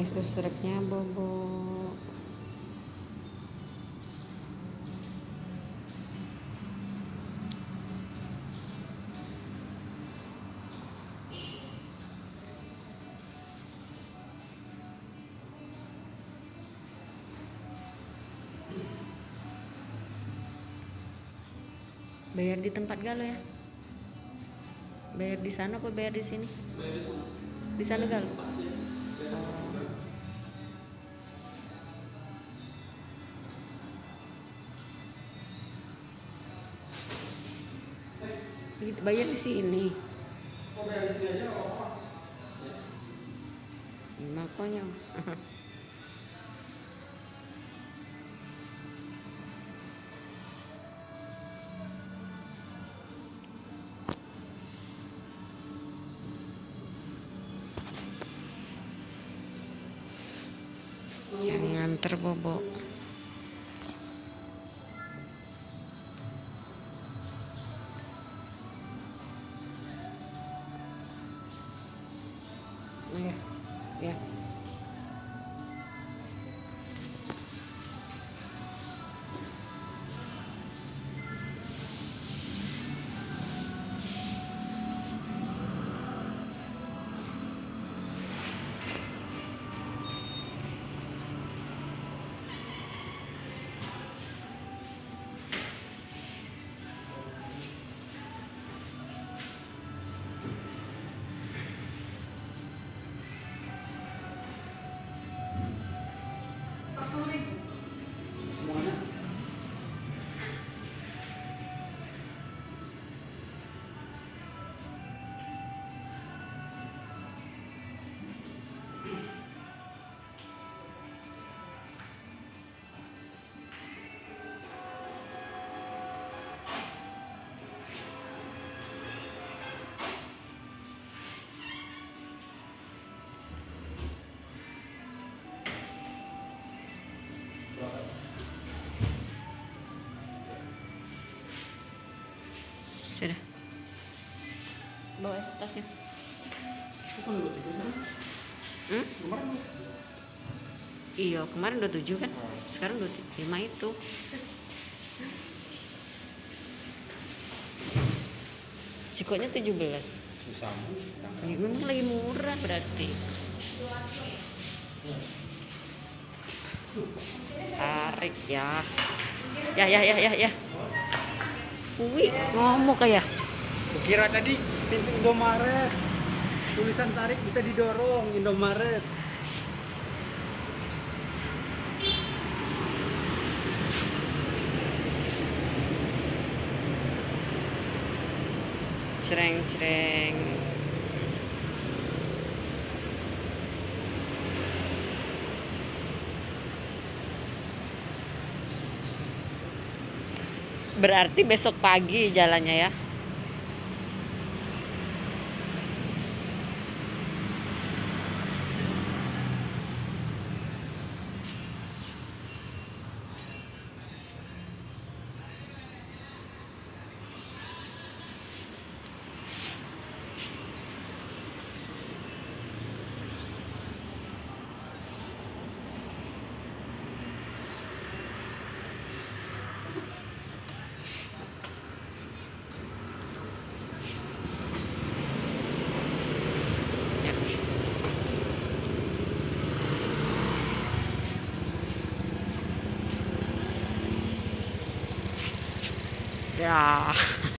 Tumis usreknya bobo. Bayar di tempat Galo ya? Bayar di sana apa bayar di sini? Di sana Galo. Bayar di sini. Oh, bayar di sini aja nggak apa-apa. Makanya. Yang nganter bobo. Ya, ya. Semuanya. Sudah. Bawa ya tasnya. Bukan 23 kan? Kemarin Iya, kemarin 27 kan? Sekarang 25 itu. Cikoknya 17. susah. Ya, memang lagi murah berarti. Tarik ya. Ya. Wih, ngomong kayak. Kira tadi pintu Indomaret. Tulisan tarik bisa didorong Indomaret. Cereng. Berarti besok pagi jalannya ya. Ya.